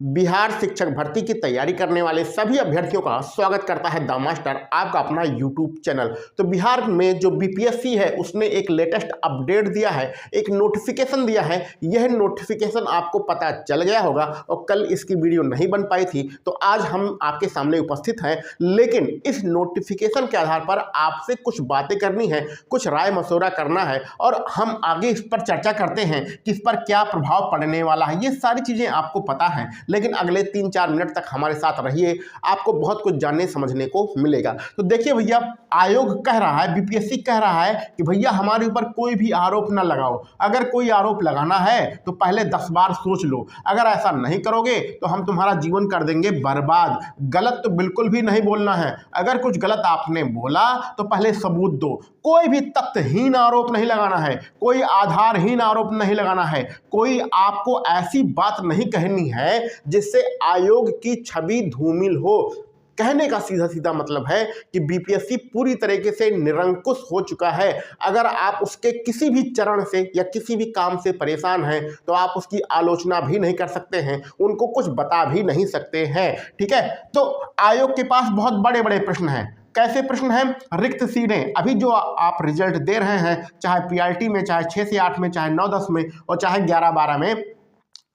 बिहार शिक्षक भर्ती की तैयारी करने वाले सभी अभ्यर्थियों का स्वागत करता है द मास्टर, आपका अपना यूट्यूब चैनल। तो बिहार में जो बीपीएससी है उसने एक लेटेस्ट अपडेट दिया है, एक नोटिफिकेशन दिया है। यह नोटिफिकेशन आपको पता चल गया होगा और कल इसकी वीडियो नहीं बन पाई थी, तो आज हम आपके सामने उपस्थित हैं। लेकिन इस नोटिफिकेशन के आधार पर आपसे कुछ बातें करनी है, कुछ राय मशवरा करना है और हम आगे इस पर चर्चा करते हैं कि इस पर क्या प्रभाव पड़ने वाला है। ये सारी चीज़ें आपको पता है, लेकिन अगले 3-4 मिनट तक हमारे साथ रहिए, आपको बहुत कुछ जानने समझने को मिलेगा। तो देखिए भैया, आयोग कह रहा है, बीपीएससी कह रहा है कि भैया हमारे ऊपर कोई भी आरोप ना लगाओ। अगर कोई आरोप लगाना है तो पहले 10 बार सोच लो। अगर ऐसा नहीं करोगे तो हम तुम्हारा जीवन कर देंगे बर्बाद। गलत तो बिल्कुल भी नहीं बोलना है। अगर कुछ गलत आपने बोला तो पहले सबूत दो। कोई भी तथ्यहीन आरोप नहीं लगाना है, कोई आधारहीन आरोप नहीं लगाना है, कोई आपको ऐसी बात नहीं कहनी है जिससे आयोग की छवि धूमिल हो। कहने का सीधा सीधा मतलब है कि बीपीएससी पूरी तरीके से निरंकुश हो चुका है। अगर आप उसके किसी भी चरण से या किसी भी काम से परेशान हैं तो आप उसकी आलोचना भी नहीं कर सकते हैं, उनको कुछ बता भी नहीं सकते हैं। ठीक है, तो आयोग के पास बहुत बड़े बड़े प्रश्न हैं। कैसे प्रश्न हैं? रिक्त सीटें, अभी जो आप रिजल्ट दे रहे हैं, चाहे पीआरटी में, चाहे 6 से 8 में, चाहे 9-10 में और चाहे 11-12 में,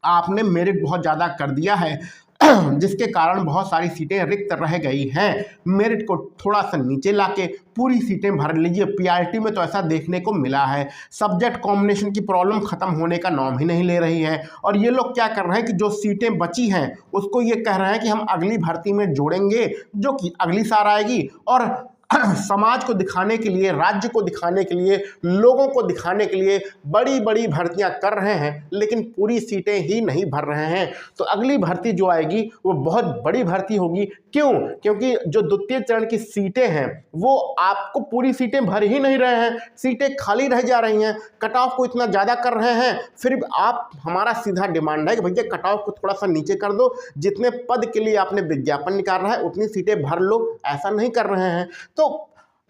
आपने मेरिट बहुत ज़्यादा कर दिया है जिसके कारण बहुत सारी सीटें रिक्त रह गई हैं। मेरिट को थोड़ा सा नीचे लाके पूरी सीटें भर लीजिए। पीआरटी में तो ऐसा देखने को मिला है। सब्जेक्ट कॉम्बिनेशन की प्रॉब्लम खत्म होने का नाम ही नहीं ले रही है और ये लोग क्या कर रहे हैं कि जो सीटें बची हैं उसको ये कह रहे हैं कि हम अगली भर्ती में जोड़ेंगे, जो कि अगली साल आएगी। और समाज को दिखाने के लिए, राज्य को दिखाने के लिए, लोगों को दिखाने के लिए बड़ी बड़ी भर्तियां कर रहे हैं, लेकिन पूरी सीटें ही नहीं भर रहे हैं। तो अगली भर्ती जो आएगी वो बहुत बड़ी भर्ती होगी। क्यों? क्योंकि जो द्वितीय चरण की सीटें हैं वो आपको पूरी सीटें भर ही नहीं रहे हैं, सीटें खाली रह जा रही हैं। कट ऑफ को इतना ज़्यादा कर रहे हैं, फिर आप, हमारा सीधा डिमांड है कि भैया कट ऑफ को थोड़ा सा नीचे कर दो, जितने पद के लिए आपने विज्ञापन निकाल रहा है उतनी सीटें भर लो। ऐसा नहीं कर रहे हैं, तो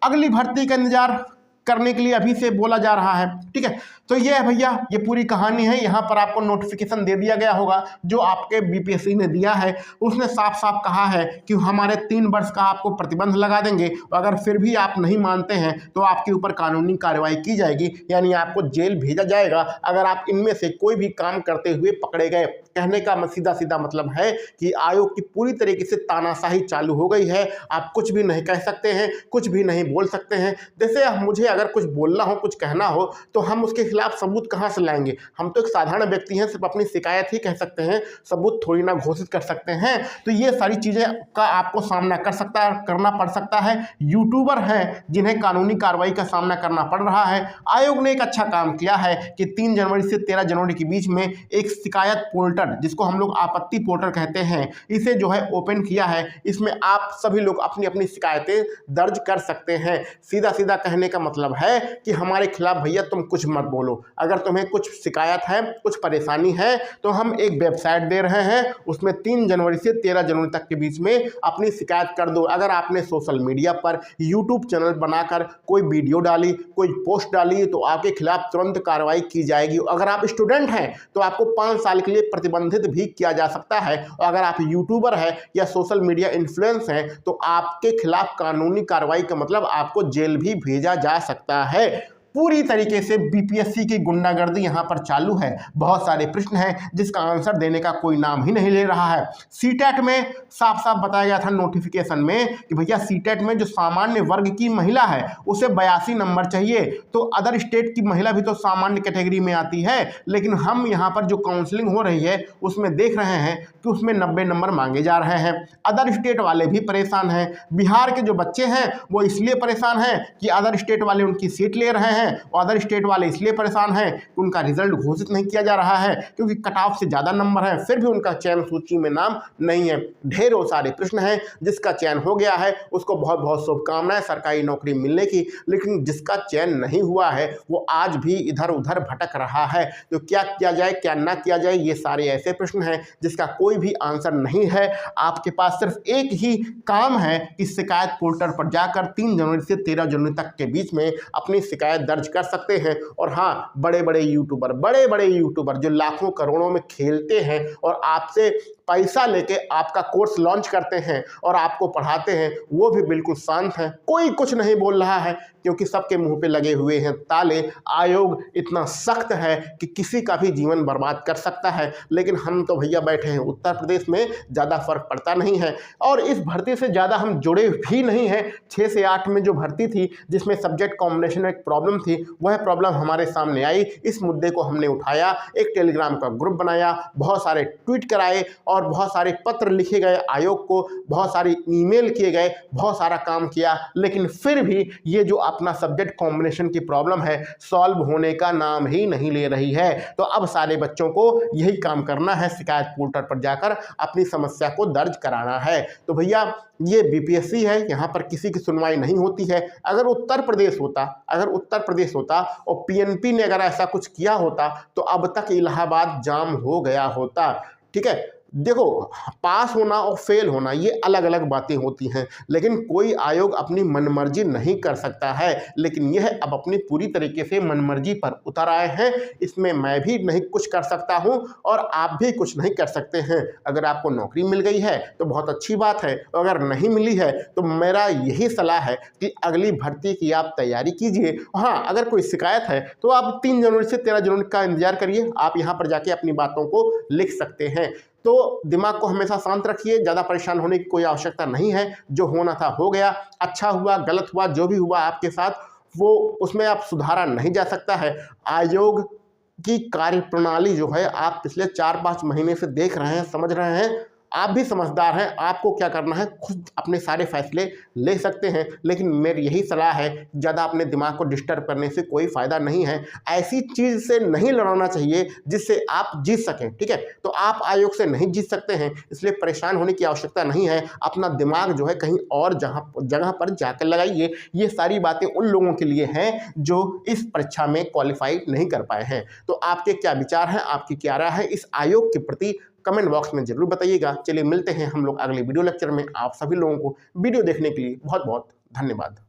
अगली भर्ती का इंतजार करने के लिए अभी से बोला जा रहा है। ठीक है, तो ये है भैया, ये पूरी कहानी है। यहाँ पर आपको नोटिफिकेशन दे दिया गया होगा जो आपके बीपीएससी ने दिया है। उसने साफ साफ कहा है कि हमारे 3 वर्ष का आपको प्रतिबंध लगा देंगे, अगर फिर भी आप नहीं मानते हैं तो आपके ऊपर कानूनी कार्रवाई की जाएगी, यानी आपको जेल भेजा जाएगा अगर आप इनमें से कोई भी काम करते हुए पकड़े गए। कहने का सीधा सीधा मतलब है कि आयोग की पूरी तरीके से तानाशाही चालू हो गई है। आप कुछ भी नहीं कह सकते हैं, कुछ भी नहीं बोल सकते हैं। जैसे मुझे अगर कुछ बोलना हो, कुछ कहना हो, तो हम उसके खिलाफ सबूत कहाँ से लाएंगे? हम तो एक साधारण व्यक्ति हैं, सिर्फ अपनी शिकायत ही कह सकते हैं, सबूत थोड़ी ना घोषित कर सकते हैं। तो ये सारी चीज़ें का आपको सामना करना पड़ सकता है। यूट्यूबर हैं जिन्हें कानूनी कार्रवाई का सामना करना पड़ रहा है। आयोग ने एक अच्छा काम किया है कि 3 जनवरी से 13 जनवरी के बीच में एक शिकायत पोर्टल, जिसको हम लोग आपत्ति पोर्टल कहते हैं, इसे जो है ओपन किया है। इसमें आप सभी लोग अपनी अपनी शिकायतें दर्ज कर सकते हैं। सीधा सीधा कहने का मतलब है कि हमारे खिलाफ भैया तुम कुछ मत बोलो। अगर तुम्हें कुछ शिकायत है, कुछ परेशानी है, तो हम एक वेबसाइट दे रहे हैं, उसमें 3 जनवरी से 13 जनवरी तक के बीच में अपनी शिकायत कर दो। अगर आपने सोशल मीडिया पर यूट्यूब चैनल बनाकर कोई वीडियो डाली, कोई पोस्ट डाली, तो आपके खिलाफ तुरंत कार्रवाई की जाएगी। अगर आप स्टूडेंट हैं तो आपको 5 साल के लिए प्रतिबंधित भी किया जा सकता है, और अगर आप यूट्यूबर हैं या सोशल मीडिया इन्फ्लुएंस हैं तो आपके खिलाफ कानूनी कार्रवाई का मतलब आपको जेल भी भेजा जा सकता है। पूरी तरीके से बीपीएससी की गुंडागर्दी यहाँ पर चालू है। बहुत सारे प्रश्न हैं जिसका आंसर देने का कोई नाम ही नहीं ले रहा है। सीटेट में साफ साफ बताया गया था नोटिफिकेशन में कि भैया सीटेट में जो सामान्य वर्ग की महिला है उसे 82 नंबर चाहिए। तो अदर स्टेट की महिला भी तो सामान्य कैटेगरी में आती है, लेकिन हम यहाँ पर जो काउंसलिंग हो रही है उसमें देख रहे हैं कि उसमें 90 नंबर मांगे जा रहे हैं। अदर स्टेट वाले भी परेशान हैं। बिहार के जो बच्चे हैं वो इसलिए परेशान हैं कि अदर स्टेट वाले उनकी सीट ले रहे हैं, और अदर स्टेट वाले इसलिए परेशान हैं कि उनका रिजल्ट घोषित नहीं किया जा रहा है, क्योंकि कट ऑफ से ज़्यादा नंबर है, फिर भी उनका चयन सूची में नाम नहीं है। ढेरों सारे प्रश्न हैं। जिसका चयन हो गया है उसको बहुत बहुत शुभकामनाएं सरकारी नौकरी मिलने की, लेकिन जिसका चयन नहीं हुआ है वो आज भी इधर उधर भटक रहा है। तो क्या किया जाए, क्या ना किया जाए, ये सारे ऐसे प्रश्न हैं जिसका कोई भी आंसर नहीं है। आपके पास सिर्फ एक ही काम है कि शिकायत पोर्टल पर जाकर 3 जनवरी से 13 जनवरी तक के बीच में अपनी शिकायत दर्ज कर सकते हैं। और हाँ, बड़े बड़े यूट्यूबर जो लाखों करोड़ों में खेलते हैं और आपसे पैसा लेके आपका कोर्स लॉन्च करते हैं और आपको पढ़ाते हैं वो भी बिल्कुल शांत हैं, कोई कुछ नहीं बोल रहा है क्योंकि सबके मुंह पे लगे हुए हैं ताले। आयोग इतना सख्त है कि किसी का भी जीवन बर्बाद कर सकता है। लेकिन हम तो भैया बैठे हैं उत्तर प्रदेश में, ज़्यादा फर्क पड़ता नहीं है और इस भर्ती से ज़्यादा हम जुड़े भी नहीं हैं। 6 से 8 में जो भर्ती थी जिसमें सब्जेक्ट कॉम्बिनेशन में एक प्रॉब्लम थी, वह प्रॉब्लम हमारे सामने आई। इस मुद्दे को हमने उठाया, एक टेलीग्राम का ग्रुप बनाया, बहुत सारे ट्वीट कराए और बहुत सारे पत्र लिखे गए आयोग को, बहुत सारे ईमेल किए गए, बहुत सारा काम किया। लेकिन फिर भी ये जो अपना सब्जेक्ट कॉम्बिनेशन की प्रॉब्लम है सॉल्व होने का नाम ही नहीं ले रही है। तो अब सारे बच्चों को यही काम करना है, शिकायत पोर्टल पर जाकर अपनी समस्या को दर्ज कराना है। तो भैया ये बीपीएससी है, यहाँ पर किसी की सुनवाई नहीं होती है। अगर उत्तर प्रदेश होता और पीएनपी ने अगर ऐसा कुछ किया होता तो अब तक इलाहाबाद जाम हो गया होता। ठीक है, देखो पास होना और फेल होना ये अलग अलग बातें होती हैं, लेकिन कोई आयोग अपनी मनमर्जी नहीं कर सकता है। लेकिन यह अब अपनी पूरी तरीके से मनमर्जी पर उतर आए हैं, इसमें मैं भी नहीं कुछ कर सकता हूं और आप भी कुछ नहीं कर सकते हैं। अगर आपको नौकरी मिल गई है तो बहुत अच्छी बात है, अगर नहीं मिली है तो मेरा यही सलाह है कि अगली भर्ती की आप तैयारी कीजिए। हाँ, अगर कोई शिकायत है तो आप 3 जनवरी से 13 जनवरी का इंतजार करिए, आप यहाँ पर जाके अपनी बातों को लिख सकते हैं। तो दिमाग को हमेशा शांत रखिए, ज़्यादा परेशान होने की कोई आवश्यकता नहीं है। जो होना था हो गया, अच्छा हुआ गलत हुआ जो भी हुआ आपके साथ वो उसमें आप सुधारा नहीं जा सकता है। आयोग की कार्यप्रणाली जो है आप पिछले 4-5 महीने से देख रहे हैं, समझ रहे हैं, आप भी समझदार हैं। आपको क्या करना है, खुद अपने सारे फैसले ले सकते हैं। लेकिन मेरी यही सलाह है, ज़्यादा अपने दिमाग को डिस्टर्ब करने से कोई फ़ायदा नहीं है। ऐसी चीज़ से नहीं लड़ाना चाहिए जिससे आप जीत सकें। ठीक है, तो आप आयोग से नहीं जीत सकते हैं, इसलिए परेशान होने की आवश्यकता नहीं है। अपना दिमाग जो है कहीं और जगह पर जाकर लगाइए। ये सारी बातें उन लोगों के लिए हैं जो इस परीक्षा में क्वालिफाई नहीं कर पाए हैं। तो आपके क्या विचार हैं, आपकी क्या राय है इस आयोग के प्रति, कमेंट बॉक्स में जरूर बताइएगा। चलिए मिलते हैं हम लोग अगले वीडियो लेक्चर में। आप सभी लोगों को वीडियो देखने के लिए बहुत बहुत धन्यवाद।